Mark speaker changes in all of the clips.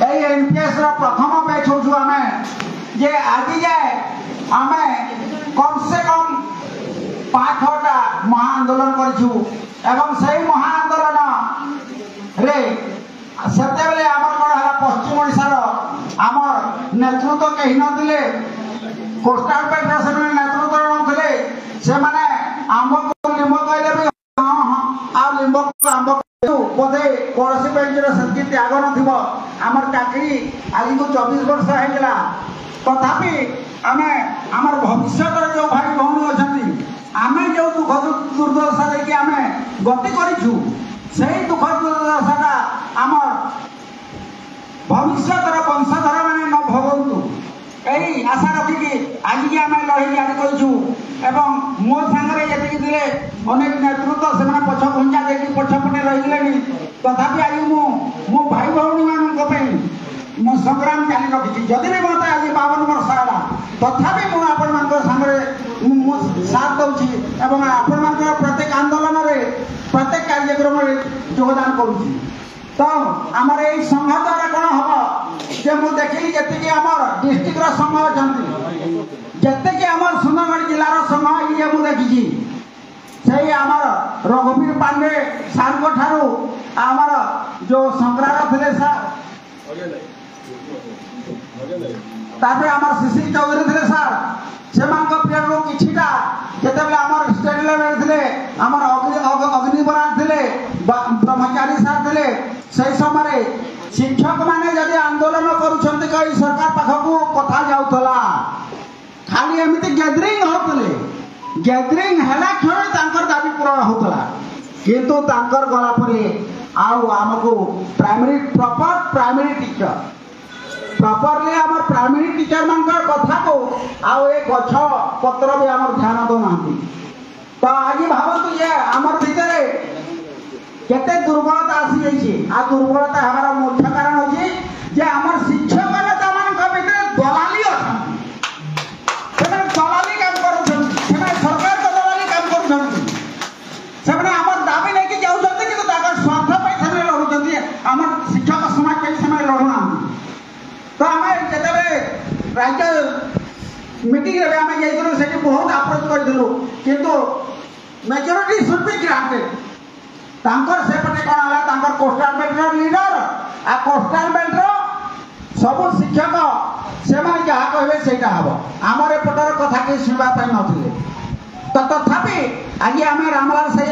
Speaker 1: NPS प्रथम batch हो आम जे आज जाए आम कम से कम 5-6टा महा आंदोलन करूँ महा आंदोलन रे सेते बेले आमर कौन है पश्चिम ओडिशार आमर नेतृत्व कहीं नथिले कोस्टाल बेल्ट से नेतृत्व नथिले से माने आंब को लिंब कहले भी हां हां आ लिंब को आंब बोधे कौन बेल्ट से त्याग नथिबो आमर चाकरी आज को 24 वर्ष हेगला तथापि आमे आमर भविष्य जो भाई भौणी अछंती आमे जो दुख दुर्दशा देखि आमे गति करिछु सही दुख दुर्दशा आमर भविष्य वंशधर मैंने न भोगंतु यही आशा रखिकी आज की आम लड़ाई जारी करूँ एवं मो सांगे जी थे अनेक नेतृत्व से पछ घुंचा दे पछपटे रही तथापि आज मो भाई भौणी मान मो संग्राम जारी रखी जदि भी मत आज 52 वर्ष है तथापि मुझे साथ दूसरी आपण प्रत्येक आंदोलन में प्रत्येक कार्यक्रम में योगदान करुँच तो आमर ये संघ द्वारा कौन हम जे मुझे देखिली जी आम डिस्ट्रिक्ट संघ अच्छा जी आम सुंदरगढ़ जिलार संघ ये मुझे देखी से आमर रघुवीर पांडे सार ठारू आमर जो संग्राम थे सार तापर आमर शिशिर चौधरी थे सार से पीरियड किछिटा जितेबाला आमर स्टेट लेवल थे आमर अग्नि बराड़ थे ब्रह्मचारी सार थे से समय शिक्षक माने जदि आंदोलन करुछंती कई सरकार पाखकू कथा जाउतला खाली एमिति गैदरिंग होतले गैदरिंग हला क्षण तांकर दाबी पूर्ण होतला किंतु तांकर गला परे आउ हमको primary proper primary teacher properly हमर प्राइमरी टीचर मानकर कथा को आउ ए गछ पत्र भी हमर ध्यान दो नांती तो आज भावतु ये हमर भीतरे केते दुर्बलता आसी जाइए आ दुर्बलता हमारा मुख्य कारण होची जे हमर शिक्षक माने तमान का भीतर दलाली अछि सेने दलाली काम करू सेने सरकार को दलाली काम करू सेने हमर दाबी नै कि जाउ जते कि ताकर स्वार्थ पे सेने रहू जते हमर शिक्षक समाज पे सेने रहू ना तो हमें जेते राज्य मीटिंग रे हमें जाइतलो सेठी बहुत अप्रोच करदिलो किंतु मेजॉरिटी शुड बी ग्रांटेड तांकर सेपटे कौन है तांकर कोस्टाल बेल्ट लीडर आ कोस्टाल बेल्ट सब शिक्षक से जहाँ कहे से हम आमर एपटर कथा कहीं शुणा नथिले तो तथापि आज आम रामलाल से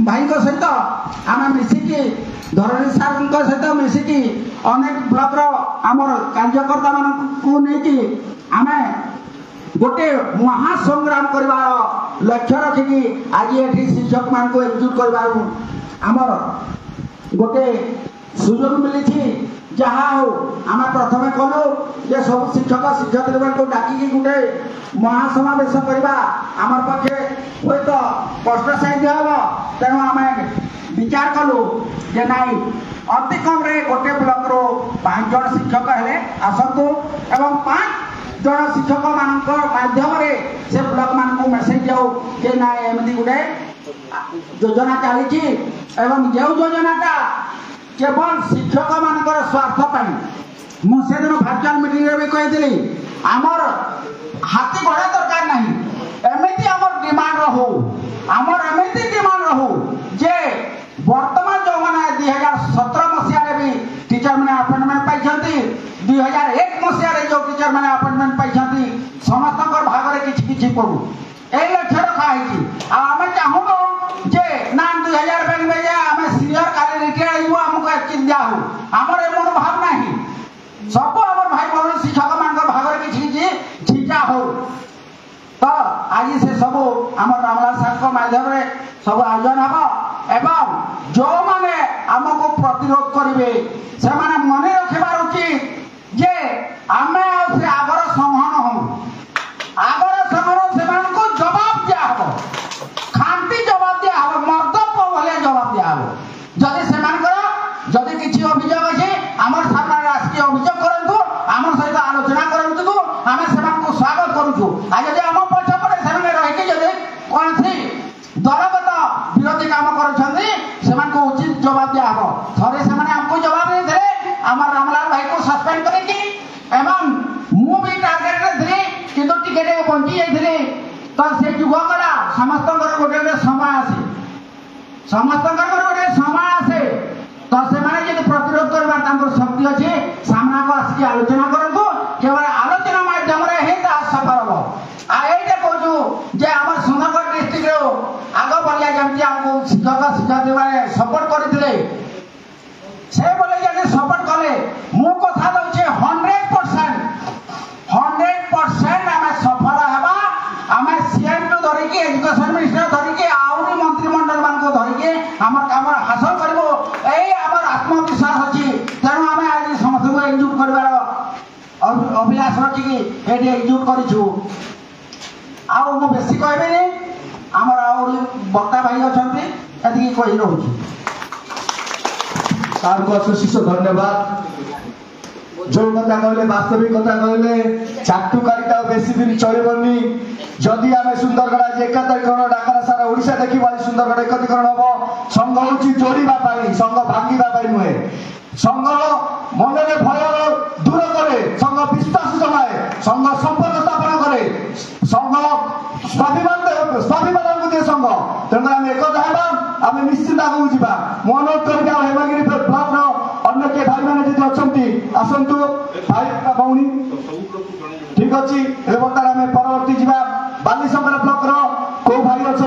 Speaker 1: भाई सहित आम मिसिकी धरणी सार सहित मिसिकी अनेक ब्लक आमर कार्यकर्ता मानू नहीं आम गोटे महासंग्राम करवार लक्ष्य रखिकी आज ये शिक्षक मान को एकजुट करवार आमर गोटे सुजोग मिली जहाँ हो आम प्रथम कलु जे सब शिक्षक शिक्षयित्री को डाकिकी गोटे महासमावेश करवा आम पक्षे हूँ तो कष्टसाध्य हम तेणु आम विचार कलु जे नाई अति कम रे गोटे ब्लक रो 5 जन शिक्षक हेले आसतु एवं 5 जन शिक्षक मान माध्यम से ब्लक मान को मेसेज जाऊ जे ना एमती गोटे योजना चली एवं जो योजनाटा केवल शिक्षक मान स्वार्थ मुझे दिन वर्चुआल मीटिंग भी कही आमर हाथी घोड़ा दरकार नहीं एमती आमर डिमांड रहू आमर एमती डिमांड रहू जे वर्तमान जो मैंने 2017 मसीह भी टीचर मैंने अपॉइंटमेंट पाई 2001 मसीह जो टीचर मैंने अपॉइंटमेंट पाई समस्त भाग में किसी पड़ू यही लक्ष्य रखाई आम चाहूँ जे ना 2000 में आम सीनियर काली रिटायर आमको एक्चुअली दिया हो आमर एम भाव ना सब आम भाई बहन शिक्षक मान भाग में किसी झिझा हो तो आज से सब आम रामलाल साहब माध्यम सब आयोजन हम एवं जो माने आमको प्रतिरोध करेंगे से मन रखबार उचित जे आम से आगर संहन हूँ आगर संहन से जवाब दिया खांटी जवाब दिया मर्दप भाया जवाब दिया जदि से जदि किसी अभियोग अच्छे आम सामने राष्ट्रीय अभियोग करूँ आम सहित आलोचना करूँ आम से स्वागत करुचु आज जब आम पछपटे से रही कौन सी दलगत विरोधी काम कर उचित जवाब दिया थे से आमको जवाब नहीं थे आम रामलाल कटि जाइथिले तो से जुग गला समस्त गोटे गोटे समय आसे समस्त गोटे समय आसे तो से माने जे प्रतिरोध करबा तांको शक्ति अछि सामना को आसी आलोचना करंतु केवल आलोचना माध्यम रे हे ता सफल हो आ एटा कहू जे हमर सुंदरगढ़ डिस्ट्रिक्ट रो आगो बलिया जेमति हमको शिक्षक शिक्षक माने सपोर्ट करथिले से बोले जे सपोर्ट कले मु कथा दउछे 100% आमे सफल हेबा आमे सीएम को धरि के एजुकेशन मिनिस्टर धरि के आउनी मंत्रिमंडल मान को धरि के हमर काम हासिल करबो ए हमर आत्मविश्वास अछि तेनु आमे आज समस्त को एकजुट करबार अभिलाष रखी कि एटी एकजुट करिछु आ मु बेसी कहबे नै हमर आउरी बक्ता भाई अछंती एति कहि रहउछु
Speaker 2: सार को अशेष धन्यवाद जो कथा कहले वास्तविक कथा कहले चाटुकारिता बेसी दिन चलबनी जदि आमे सुंदरगढ़ आज 1 तारिख डाकरा सारा ओडिशा देखिबा सुंदरगढ़ एकत्रीकरण हबो संघ होची जोड़ीबा पाई संघ भांगीबा पाई नुहे संघ मन में भय दूर करे संघ विश्वास जमाए संघ संपर्क स्थापन करे संघ स्वाभिमान को दे संघ तेणु आम एकता हेबा आम निश्चित आगे जावा मु अनुरोध करी हेमगिरी ब्लॉक अन्य के भाई मैंने जी अच्छा आसतु भाई भौणी ठीक अच्छी बर्तमान आम परवर्ती जावा बालीशंकर ब्लॉक रो भाई अच्छा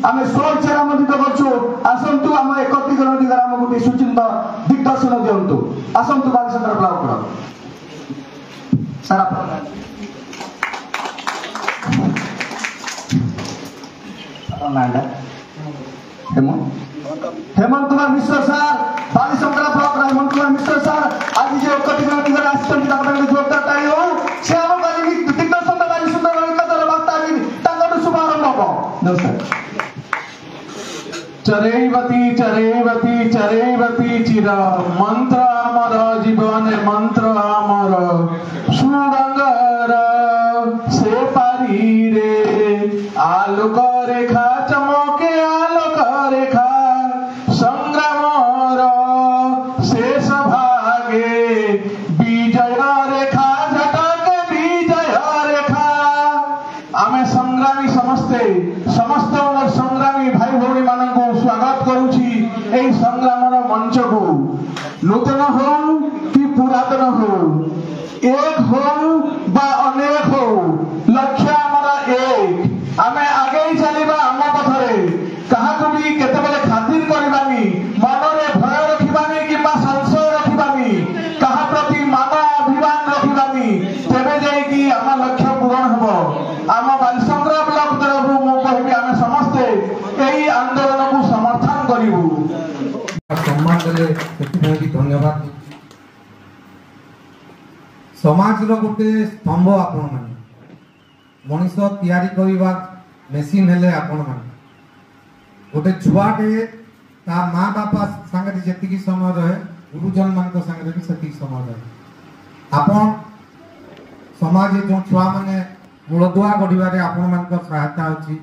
Speaker 2: आम स्वेच्छा आमंत्रित करूँ आसतु आम एकत्रीकरण दिगरे आम गोटे सुचिंत दिग्दर्शन दिंतु आसतु बालीशंकर ब्लॉक रो सारा हेमंत कुमार मिश्र सार बालीशंकर ब्लॉक हेमंत कुमार मिश्र सार आज जो एकत्रीकरण दिगरे आसछन्ति जोरदार ताली हो से हम काली दिग्दर्शन बाली सुंदर एकत्र वार्ता आज तांकर शुभारंभ हो नमस्कार
Speaker 3: चरैवती चरैवती चरैवती चिर मंत्र आमर जीवन मंत्र आमर सुरंगर से पारी रे आलोक रेखा चमके आलोक रेखा संग्रामर शेष भागे विजय रेखा झटक विजय रेखा आमे संग्रामी समस्ते समस्त संग्रामी भाई भौणी मान स्वागत करुछि एई संग्रामर मंच को नूतन हो कि पुरातन हो एक हो बा अनेक हो लक्ष्य आमर एक आमे आगे चलिबा आम पथरे काहाकु भी केतेबेले खातिर करबानी मनरे भय रखिबानी किबा संशय रखिबानी काहा प्रति मान अभिमान रखिबानी तेबे जाई कि आम लक्ष्य पूर्ण हबो आम बालीशंकर ब्लॉक तरफ मु कहबी आमे समस्ते एई आंदोलन को समर्थन करिवु
Speaker 4: सम्मान देले सेति धन्यवाद समाज रो गोटे स्तंभ आपण माने मनीष तैयारी करबा मेसिन हेले आपण माने गोटे छुआटे ता माँ बापा संगे जेतिकी समय रहे गुरुजन मान संगे भी सेति समय रहे आपण समाज जो छुआ माने मूलदुआ गढ़िबारे आपण मान सहायता अछि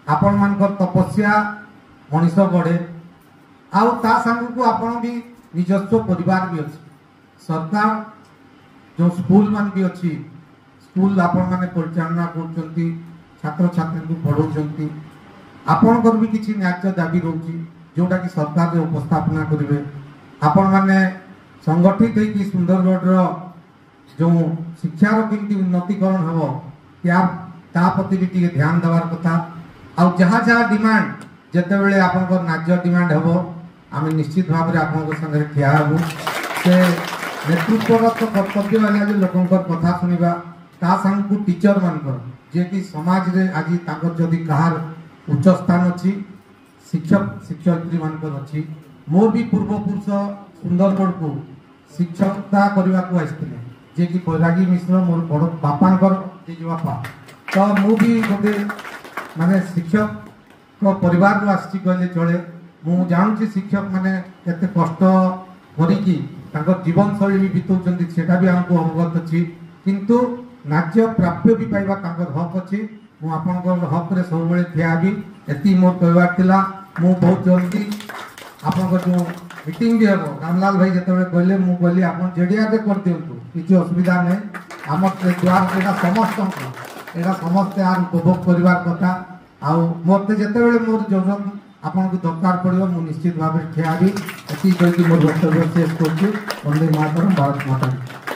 Speaker 4: आपण मान तपस्या मनीष गढ़े आउ ता संग को आपण भी निजस्व परिवार भी अछि सरकार जो स्कूल मान भी अच्छी स्कूल आपण माने परिचालना करछंती छात्र छात्री को पढ़ौछंती आपणकर भी किछि न्याय दाबी रहउची जोटा कि सरकार रे उपस्थापना करिवे आपण माने संगठित है कि सुंदरगढ़ रो जो शिक्षा रो किंति उन्नतिकरण हबो त्या ता प्रति भी टिके ध्यान देवार कथा आ जहा जहा डिमांड जते बेले आपनकर न्याय डिमांड हबो आमे निश्चित भाव रे आपनकर संगे ठिया हबो से नेतृत्वगत कर्तव्य वाले जो लोकंकर कथा सुनिबा ता संग को टीचर मानकर जे कि समाज रे आज ताकर जदि कहार उच्च स्थान अछि शिक्षक शिक्षयित्री मानकर अछि मोर भी पूर्व पुरुष सुंदरगढ़ को शिक्षकता करबा को आइथिले जे कि बैरागी मिश्र मोर बड़ बापांकर जे बापा तो मु भी गोटे माने शिक्षक को परिवार रो आछि कहले चले मु जानछि शिक्षक माने केते कष्ट करिकि तांकर जीवन शैली भी बितौचंती सेटा भी हमको अवगत अछि किंतु नाट्य प्राप्य भी पाइबा तांकर हक अछि मु आपनकर हक रे सब बेले ठिया भी एति मोर कहबार थिला मु बहुत जल्दी आपनकर जो मीटिंग भी हबो रामलाल भाई जतबे कहले मु कहली आपन जेडिया के कर दियंतु किछि असुविधा नै हमर द्वार सेटा समस्त এটা সমস্তে আর উপভোগ করিবার কথা। ଆଉ ମୋତେ ଯେତେବେଳେ ମୋର ଜରୁରତ ଆପଣଙ୍କୁ ଦରକାର ପଡ଼ିବ ମୁଁ ନିଶ୍ଚିତ ଭାବରେ ଠିଆ ହେବି। ଏତିକି କହିକି ମୋର ବକ୍ତବ୍ୟ ଶେଷ କରୁଛି। ବନ୍ଦେ ମାତରମ୍, ଭାରତ ମାତା କି।